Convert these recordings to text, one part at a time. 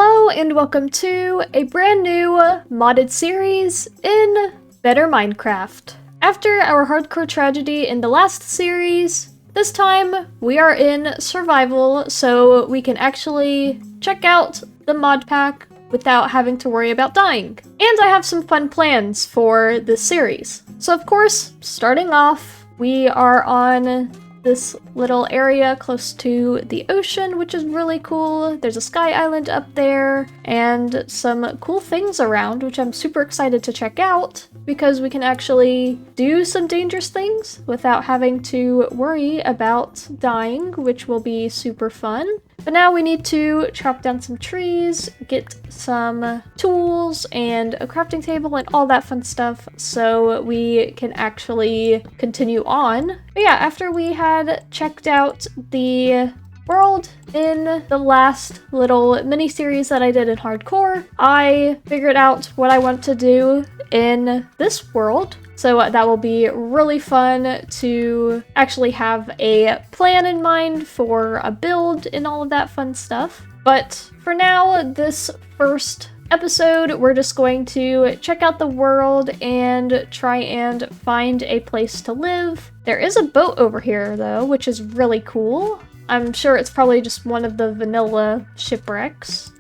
Hello and welcome to a brand new modded series in Better Minecraft. After our hardcore tragedy in the last series, this time we are in survival so we can actually check out the mod pack without having to worry about dying. And I have some fun plans for this series. So of course, starting off, we are on this little area close to the ocean, which is really cool. There's a sky island up there and some cool things around, which I'm super excited to check out because we can actually do some dangerous things without having to worry about dying, which will be super fun. But now we need to chop down some trees, get some tools and a crafting table and all that fun stuff so we can actually continue on. But yeah, after we had checked out the world in the last little mini-series that I did in hardcore, I figured out what I want to do in this world. So that will be really fun to actually have a plan in mind for a build and all of that fun stuff. But for now, this first episode, we're just going to check out the world and try and find a place to live. There is a boat over here though, which is really cool. I'm sure it's probably just one of the vanilla shipwrecks.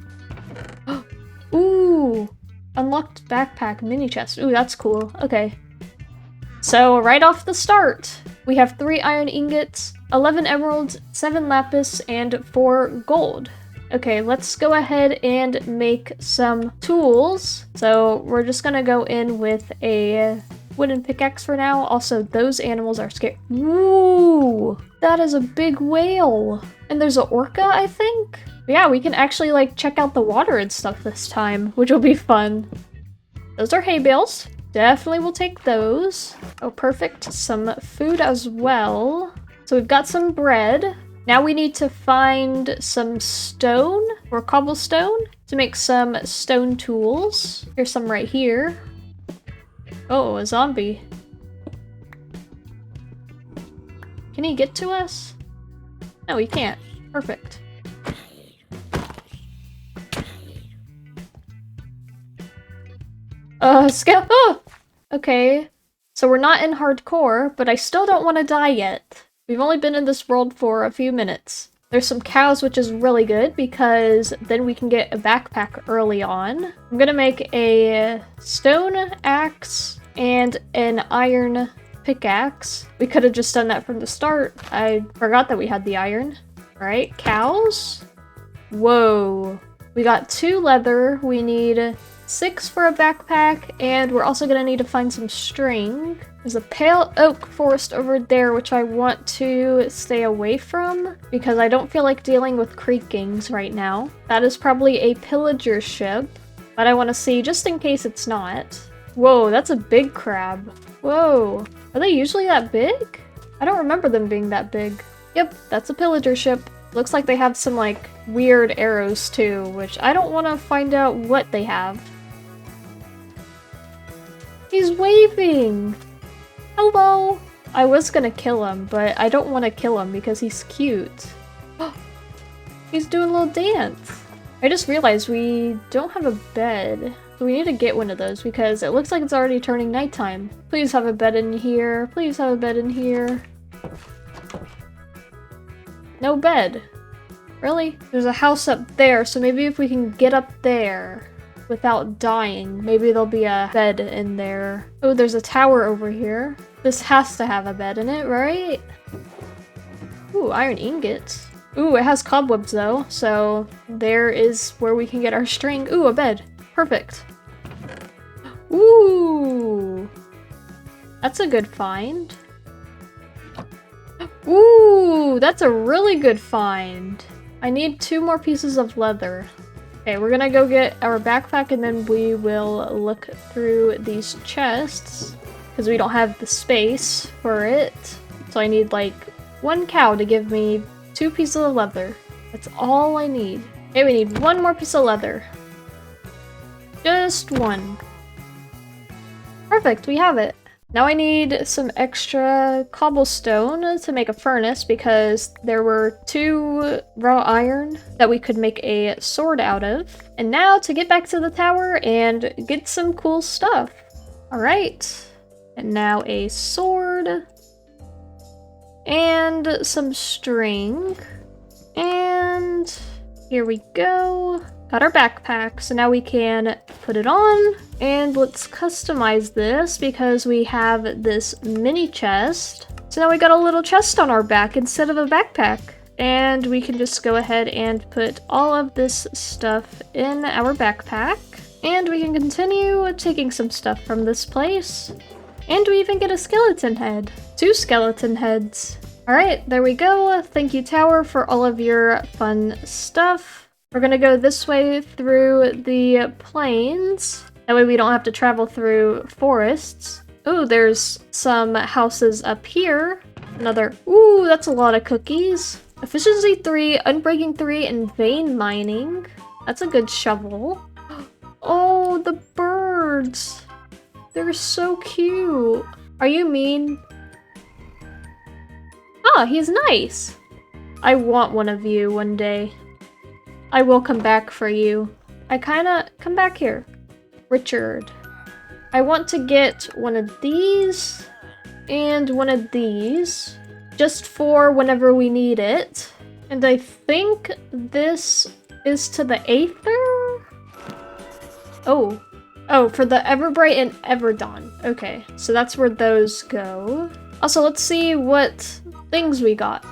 Ooh, unlocked backpack mini chest. Ooh, that's cool. Okay. So right off the start, we have 3 iron ingots, 11 emeralds, 7 lapis, and 4 gold. Okay, let's go ahead and make some tools. So we're just gonna go in with a wooden pickaxe for now. Also, those animals are scary. Ooh, that is a big whale. And there's an orca, I think? But yeah, we can actually like check out the water and stuff this time, which will be fun. Those are hay bales. Definitely will take those. Oh, perfect. Some food as well. So we've got some bread. Now we need to find some stone or cobblestone to make some stone tools. Here's some right here. Oh, a zombie. Can he get to us? No, he can't. Perfect. Oh! Okay, so we're not in hardcore, but I still don't want to die yet. We've only been in this world for a few minutes. There's some cows, which is really good because then we can get a backpack early on. I'm gonna make a stone axe and an iron pickaxe. We could have just done that from the start. I forgot that we had the iron. All right, cows. Whoa. We got 2 leather. We need 6 for a backpack, and we're also gonna need to find some string. There's a pale oak forest over there, which I want to stay away from because I don't feel like dealing with creakings right now. That is probably a pillager ship, but I want to see just in case it's not. Whoa, that's a big crab. Whoa, are they usually that big? I don't remember them being that big. Yep, that's a pillager ship. Looks like they have some like weird arrows too, which I don't want to find out what they have. He's waving! Hello! I was gonna kill him, but I don't want to kill him because he's cute. He's doing a little dance! I just realized we don't have a bed. So we need to get one of those because it looks like it's already turning nighttime. Please have a bed in here. Please have a bed in here. No bed. Really? There's a house up there, so maybe if we can get up there without dying, maybe there'll be a bed in there. Oh, there's a tower over here. This has to have a bed in it, right? Ooh, iron ingots. Ooh, it has cobwebs though, so there is where we can get our string. Ooh, a bed. Perfect. Ooh. That's a good find. Ooh, that's a really good find. I need 2 more pieces of leather. Okay, we're gonna go get our backpack and then we will look through these chests because we don't have the space for it. So I need like 1 cow to give me 2 pieces of leather. That's all I need. Okay, we need 1 more piece of leather. Just 1. Perfect, we have it. Now I need some extra cobblestone to make a furnace because there were 2 raw iron that we could make a sword out of. And now to get back to the tower and get some cool stuff. Alright. And now a sword. And some string. And here we go. Got our backpack, so now we can put it on, and let's customize this because we have this mini chest. So now we got a little chest on our back instead of a backpack. And we can just go ahead and put all of this stuff in our backpack. And we can continue taking some stuff from this place. And we even get a skeleton head. 2 skeleton heads. Alright, there we go. Thank you, tower, for all of your fun stuff. We're gonna go this way through the plains. That way we don't have to travel through forests. Oh, there's some houses up here. Another, ooh, that's a lot of cookies. Efficiency 3, Unbreaking 3, and Vein Mining. That's a good shovel. Oh, the birds. They're so cute. Are you mean? Ah, he's nice. I want one of you one day. I will come back for you. Come back here. Richard. I want to get one of these and one of these just for whenever we need it. And I think this is to the Aether? Oh. Oh, for the Everbright and Everdawn. Okay, so that's where those go. Also, let's see what things we got.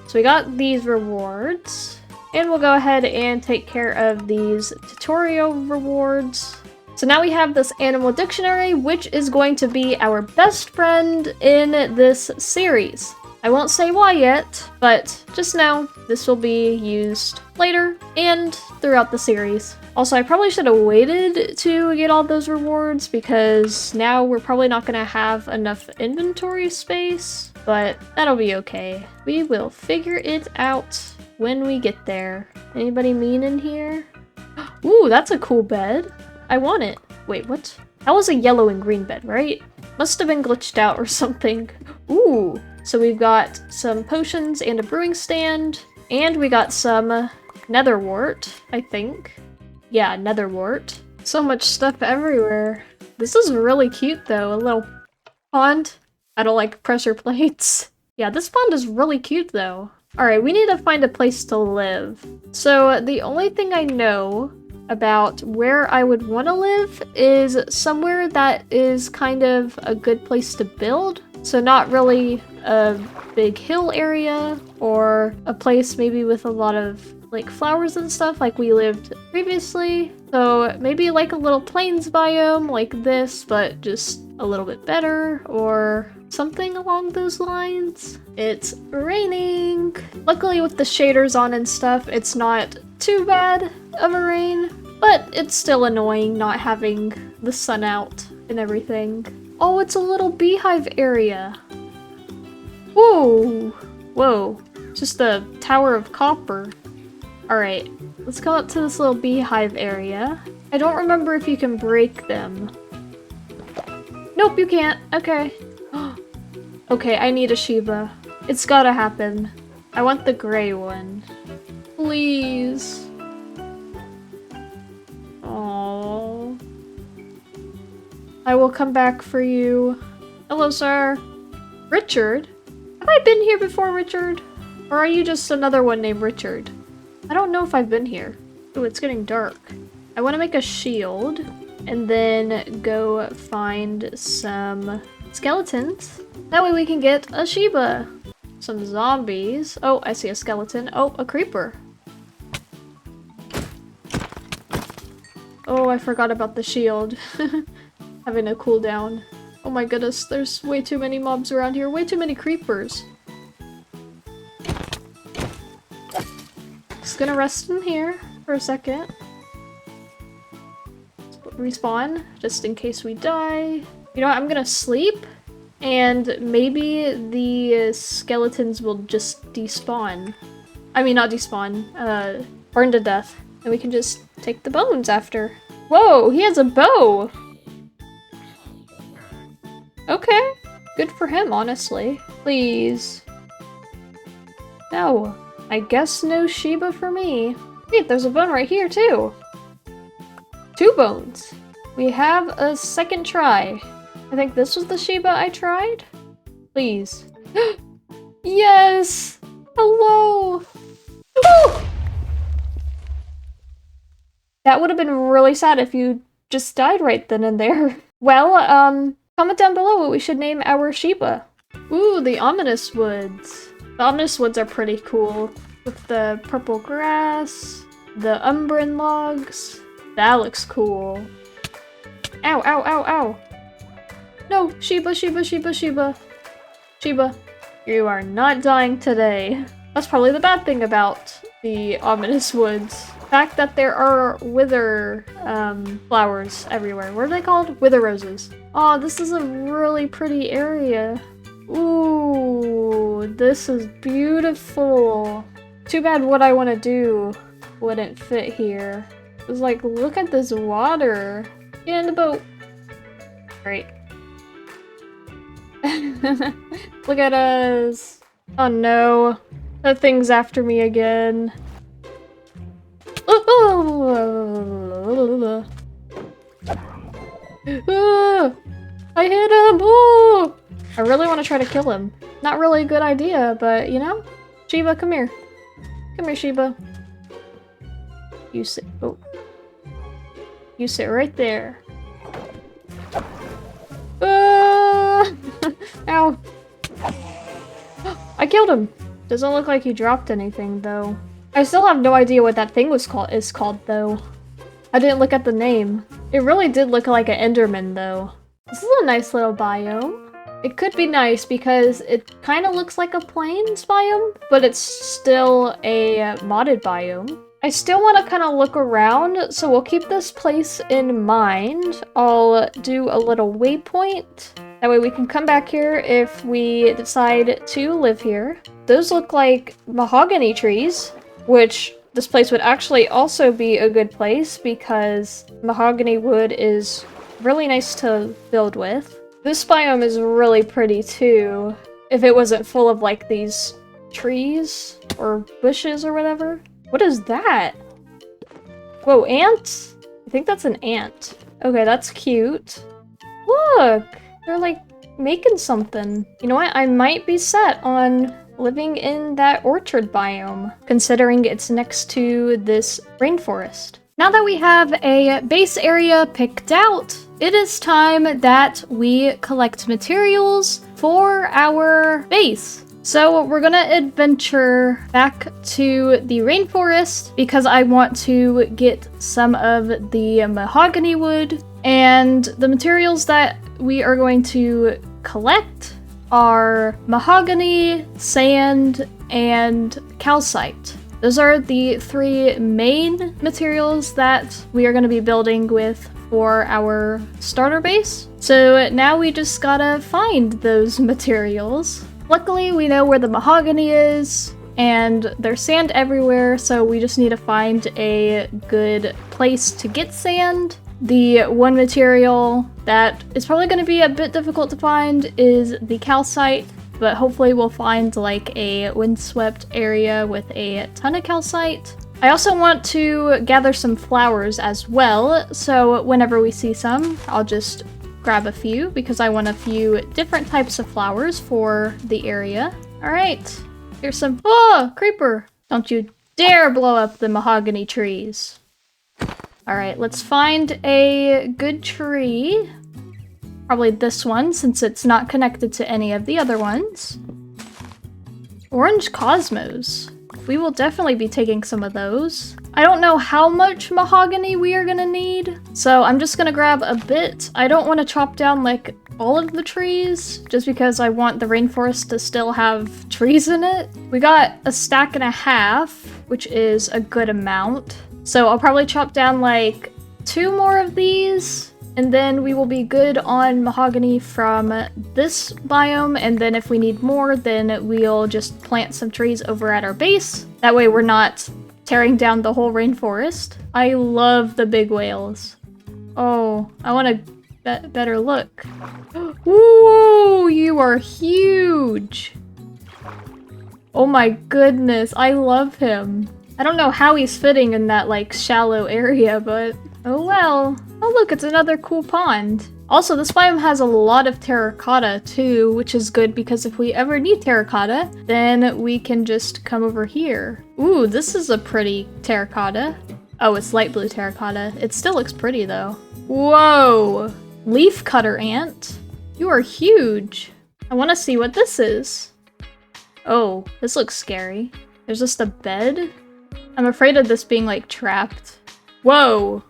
So we got these rewards. And we'll go ahead and take care of these tutorial rewards. So now we have this animal dictionary, which is going to be our best friend in this series. I won't say why yet, but just know this will be used later and throughout the series. Also, I probably should have waited to get all those rewards because now we're probably not going to have enough inventory space, but that'll be okay. We will figure it out when we get there. Anybody mean in here? Ooh, that's a cool bed. I want it. Wait, what? That was a yellow and green bed, right? Must have been glitched out or something. Ooh, so we've got some potions and a brewing stand, and we got some netherwort, I think. Yeah, netherwort. So much stuff everywhere. This is really cute though, a little pond. I don't like pressure plates. Yeah, this pond is really cute though. Alright, we need to find a place to live. So the only thing I know about where I would want to live is somewhere that is kind of a good place to build. So not really a big hill area or a place maybe with a lot of like flowers and stuff like we lived previously. So maybe like a little plains biome like this, but just a little bit better or something along those lines. It's raining. Luckily with the shaders on and stuff, it's not too bad of a rain, but it's still annoying not having the sun out and everything. Oh, it's a little beehive area. Whoa, whoa, just a tower of copper. Alright, let's go up to this little beehive area. I don't remember if you can break them. Nope, you can't. Okay. Okay, I need a Shiba. It's gotta happen. I want the gray one. Please. Aww. I will come back for you. Hello, sir. Richard? Have I been here before, Richard? Or are you just another one named Richard? I don't know if I've been here. Ooh, it's getting dark. I want to make a shield and then go find some skeletons. That way we can get a Shiba. Some zombies. Oh, I see a skeleton. Oh, a creeper. Oh, I forgot about the shield. Having a cooldown. Oh my goodness, there's way too many mobs around here. Way too many creepers. Just gonna rest in here for a second. Respawn, just in case we die. You know what, I'm gonna sleep, and maybe the skeletons will just despawn. I mean, not despawn, burn to death. And we can just take the bones after. Whoa, he has a bow! Okay. Good for him, honestly. Please. No. I guess no Shiba for me. Wait, there's a bone right here, too. 2 bones. We have a second try. I think this was the Shiba I tried? Please. Yes! Hello! Woo! That would have been really sad if you just died right then and there. Well, comment down below what we should name our Shiba. Ooh, the Ominous Woods. The Ominous Woods are pretty cool. With the purple grass, the Umbran logs. That looks cool. Ow, ow, ow, ow. No, Shiba, Shiba, Shiba, Shiba. Shiba, you are not dying today. That's probably the bad thing about the Ominous Woods. The fact that there are wither flowers everywhere. What are they called? Wither roses. Oh, this is a really pretty area. Ooh, this is beautiful. Too bad what I want to do wouldn't fit here. It's like, look at this water. Get in the boat. Great. Look at us. Oh no. That thing's after me again. I hit him! Oh! I really want to try to kill him. Not really a good idea, but you know? Shiba, come here. Come here, Shiba. You sit. Oh. You sit right there. Ow. I killed him. Doesn't look like he dropped anything, though. I still have no idea what that thing is called, though. I didn't look at the name. It really did look like an Enderman, though. This is a nice little biome. It could be nice because it kind of looks like a plains biome, but it's still a modded biome. I still want to kind of look around, so we'll keep this place in mind. I'll do a little waypoint. That way we can come back here if we decide to live here. Those look like mahogany trees, which this place would actually also be a good place because mahogany wood is really nice to build with. This biome is really pretty too, if it wasn't full of like these trees or bushes or whatever. What is that? Whoa, ants? I think that's an ant. Okay, that's cute. Look! They're like making something. You know what? I might be set on living in that orchard biome, considering it's next to this rainforest. Now that we have a base area picked out, it is time that we collect materials for our base. So we're gonna adventure back to the rainforest because I want to get some of the mahogany wood, and the materials that we are going to collect are mahogany, sand, and calcite. Those are the 3 main materials that we are going to be building with for our starter base. So now we just gotta find those materials. Luckily, we know where the mahogany is, and there's sand everywhere, so we just need to find a good place to get sand. The one material that is probably going to be a bit difficult to find is the calcite, but hopefully we'll find like a windswept area with a ton of calcite. I also want to gather some flowers as well, so whenever we see some, I'll just grab a few because I want a few different types of flowers for the area. Alright, here's some- Oh! Creeper! Don't you dare blow up the mahogany trees. Alright, let's find a good tree. Probably this one, since it's not connected to any of the other ones. Orange cosmos. We will definitely be taking some of those. I don't know how much mahogany we are gonna need, so I'm just gonna grab a bit. I don't want to chop down like all of the trees, just because I want the rainforest to still have trees in it. We got a stack and a half, which is a good amount. So I'll probably chop down like 2 more of these, and then we will be good on mahogany from this biome, and then if we need more, then we'll just plant some trees over at our base. That way we're not tearing down the whole rainforest. I love the big whales. Oh, I want better look. Ooh, you are huge. Oh my goodness, I love him. I don't know how he's fitting in that like shallow area, but oh well. Oh look, it's another cool pond. Also, this biome has a lot of terracotta too, which is good because if we ever need terracotta, then we can just come over here. Ooh, this is a pretty terracotta. Oh, it's light blue terracotta. It still looks pretty though. Whoa! Leaf cutter ant? You are huge. I want to see what this is. Oh, this looks scary. There's just a bed? I'm afraid of this being like trapped. Whoa!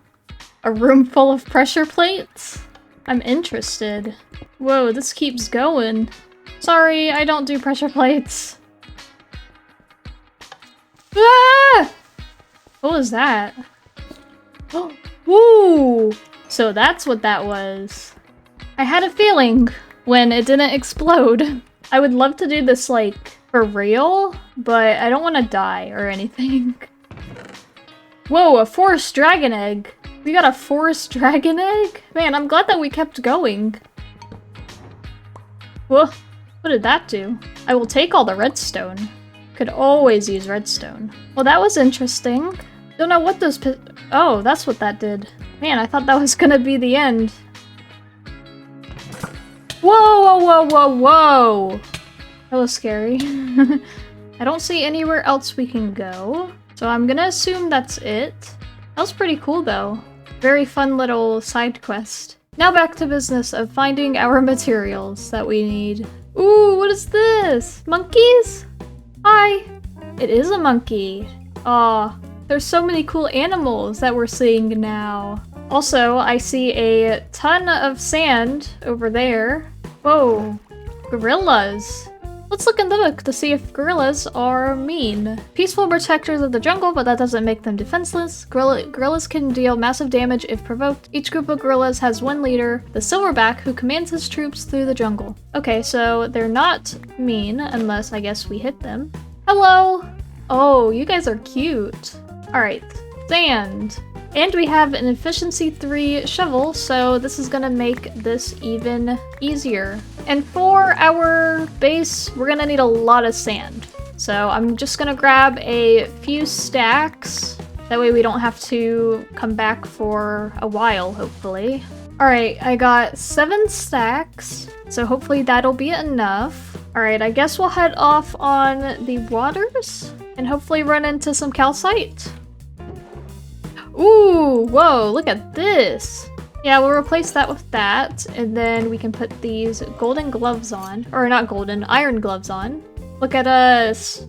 A room full of pressure plates? I'm interested. Whoa, this keeps going. Sorry, I don't do pressure plates. Ah! What was that? Oh, woo! So that's what that was. I had a feeling when it didn't explode. I would love to do this like for real, but I don't want to die or anything. Whoa, a forest dragon egg. We got a forest dragon egg? Man, I'm glad that we kept going. Whoa, what did that do? I will take all the redstone. Could always use redstone. Well, that was interesting. Don't know what those oh, that's what that did. Man, I thought that was gonna be the end. Whoa, whoa, whoa, whoa, whoa! That was scary. I don't see anywhere else we can go. So I'm gonna assume that's it. That was pretty cool though. Very fun little side quest. Now back to business of finding our materials that we need. Ooh, what is this? Monkeys? Hi! It is a monkey. Aw, there's so many cool animals that we're seeing now. Also, I see a ton of sand over there. Whoa, gorillas. Let's look in the book to see if gorillas are mean. Peaceful protectors of the jungle, but that doesn't make them defenseless. Gorillas can deal massive damage if provoked. Each group of gorillas has one leader, the silverback, who commands his troops through the jungle. Okay, so they're not mean, unless I guess we hit them. Hello! Oh, you guys are cute. Alright, sand. And we have an efficiency 3 shovel, so this is gonna make this even easier. And for our base, we're gonna need a lot of sand. So I'm just gonna grab a few stacks. That way we don't have to come back for a while, hopefully. Alright, I got 7 stacks, so hopefully that'll be enough. Alright, I guess we'll head off on the waters and hopefully run into some calcite. Ooh, whoa, look at this. Yeah, we'll replace that with that, and then we can put these golden gloves on. Or not golden, iron gloves on. Look at us.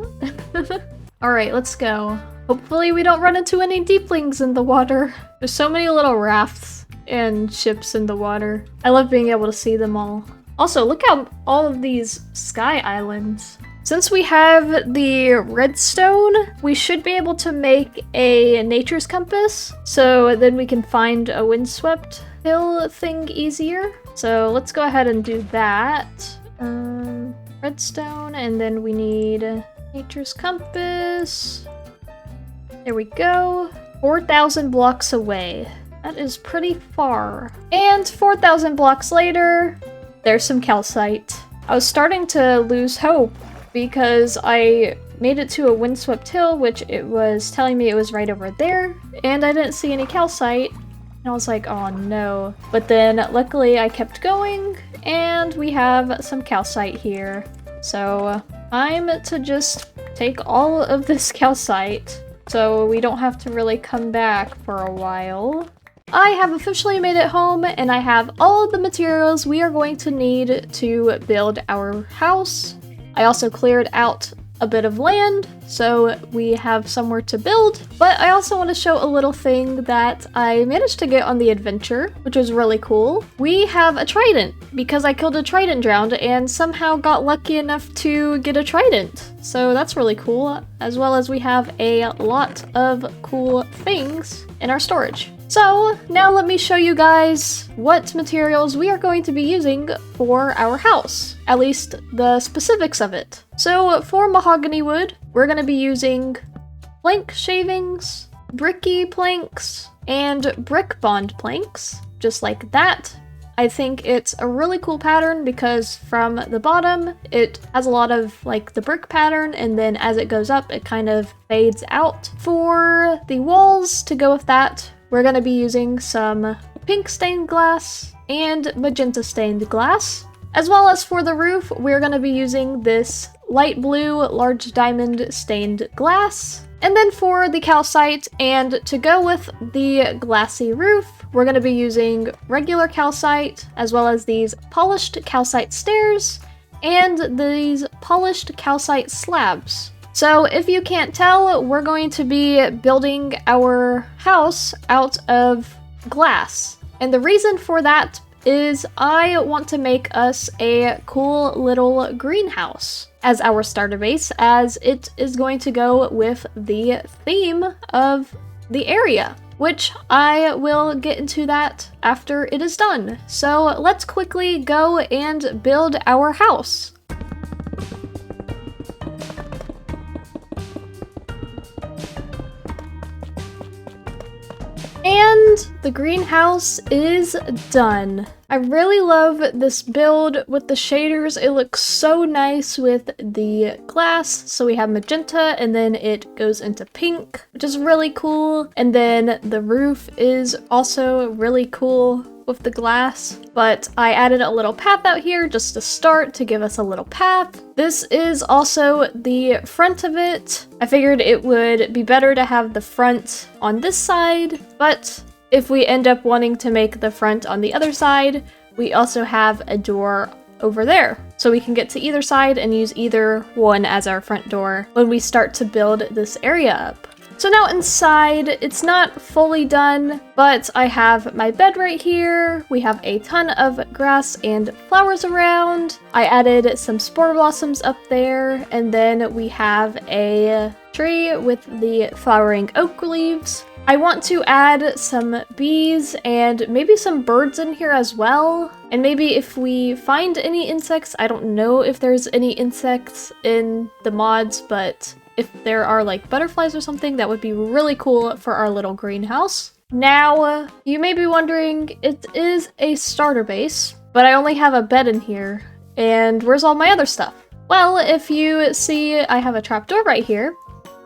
Alright, let's go. Hopefully we don't run into any deeplings in the water. There's so many little rafts and ships in the water. I love being able to see them all. Also, look at all of these sky islands. Since we have the redstone, we should be able to make a nature's compass, so then we can find a windswept hill thing easier. So let's go ahead and do that. Redstone, and then we need nature's compass. There we go. 4,000 blocks away. That is pretty far. And 4,000 blocks later, there's some calcite. I was starting to lose hope because I made it to a windswept hill, which it was telling me it was right over there, and I didn't see any calcite. And I was like, oh no. But then luckily I kept going, and we have some calcite here. So I'm to just take all of this calcite, so we don't have to really come back for a while. I have officially made it home, and I have all of the materials we are going to need to build our house. I also cleared out a bit of land, so we have somewhere to build. But I also want to show a little thing that I managed to get on the adventure, which was really cool. We have a trident, because I killed a trident drowned and somehow got lucky enough to get a trident. So that's really cool, as well as we have a lot of cool things in our storage. So now let me show you guys what materials we are going to be using for our house, at least the specifics of it. So for mahogany wood, we're going to be using plank shavings, bricky planks, and brick bond planks, just like that. I think it's a really cool pattern because from the bottom, it has a lot of like the brick pattern, and then as it goes up, it kind of fades out. For the walls, to go with that, we're gonna be using some pink stained glass and magenta stained glass. As well as for the roof, we're gonna be using this light blue large diamond stained glass. And then for the calcite, and to go with the glassy roof, we're gonna be using regular calcite, as well as these polished calcite stairs, and these polished calcite slabs. So if you can't tell, we're going to be building our house out of glass. And the reason for that is I want to make us a cool little greenhouse as our starter base, as it is going to go with the theme of the area, which I will get into that after it is done. So let's quickly go and build our house. And the greenhouse is done. I really love this build with the shaders. It looks so nice with the glass. So we have magenta and then it goes into pink, which is really cool. And then the roof is also really cool with the glass, but I added a little path out here just to start to give us a little path. This is also the front of it. I figured it would be better to have the front on this side, but if we end up wanting to make the front on the other side, we also have a door over there. So we can get to either side and use either one as our front door when we start to build this area up. So now inside, it's not fully done, but I have my bed right here. We have a ton of grass and flowers around. I added some spore blossoms up there, and then we have a tree with the flowering oak leaves. I want to add some bees and maybe some birds in here as well. And maybe if we find any insects, I don't know if there's any insects in the mods, but if there are like butterflies or something, that would be really cool for our little greenhouse. Now, you may be wondering, it is a starter base, but I only have a bed in here, and where's all my other stuff? Well, if you see, I have a trapdoor right here,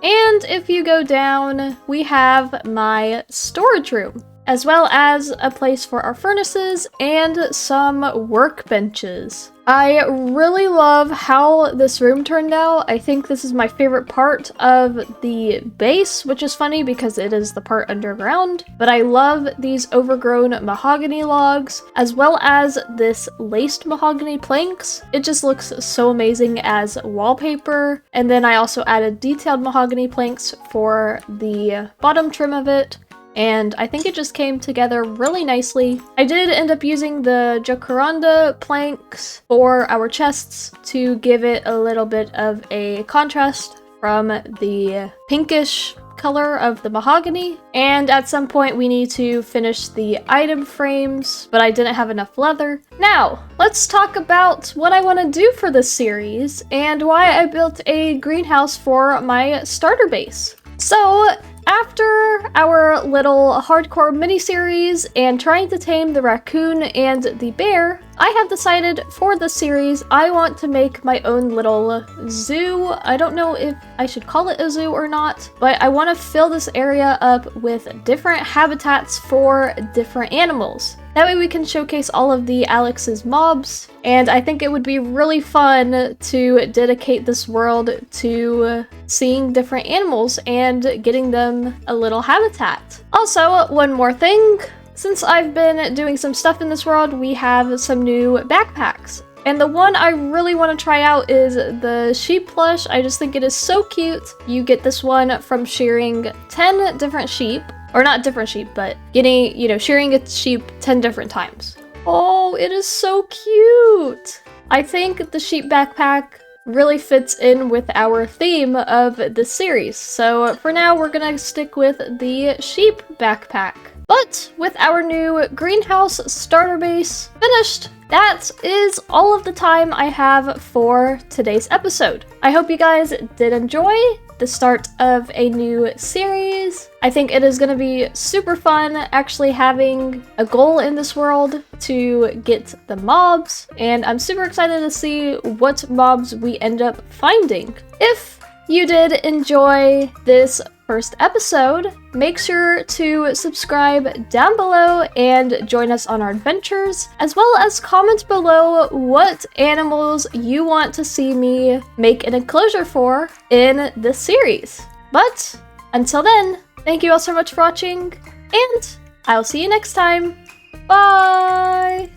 and if you go down, we have my storage room, as well as a place for our furnaces and some workbenches. I really love how this room turned out. I think this is my favorite part of the base, which is funny because it is the part underground, but I love these overgrown mahogany logs, as well as this laced mahogany planks. It just looks so amazing as wallpaper. And then I also added detailed mahogany planks for the bottom trim of it, and I think it just came together really nicely. I did end up using the jacaranda planks for our chests to give it a little bit of a contrast from the pinkish color of the mahogany. And at some point we need to finish the item frames, but I didn't have enough leather. Now, let's talk about what I want to do for this series and why I built a greenhouse for my starter base. So, after our little hardcore mini-series and trying to tame the raccoon and the bear, I have decided for this series I want to make my own little zoo. I don't know if I should call it a zoo or not, but I want to fill this area up with different habitats for different animals. That way we can showcase all of the Alex's mobs, and I think it would be really fun to dedicate this world to seeing different animals and getting them a little habitat. Also, one more thing. Since I've been doing some stuff in this world, we have some new backpacks. And the one I really want to try out is the sheep plush. I just think it is so cute. You get this one from shearing 10 different sheep. Or not different sheep, but getting, shearing a sheep 10 different times. Oh, it is so cute! I think the sheep backpack really fits in with our theme of this series. So for now, we're gonna stick with the sheep backpack. But with our new greenhouse starter base finished, that is all of the time I have for today's episode. I hope you guys did enjoy, the start of a new series. I think it is going to be super fun actually having a goal in this world to get the mobs, and I'm super excited to see what mobs we end up finding. If you did enjoy this first episode, make sure to subscribe down below and join us on our adventures, as well as comment below what animals you want to see me make an enclosure for in this series. But until then, thank you all so much for watching, and I'll see you next time. Bye!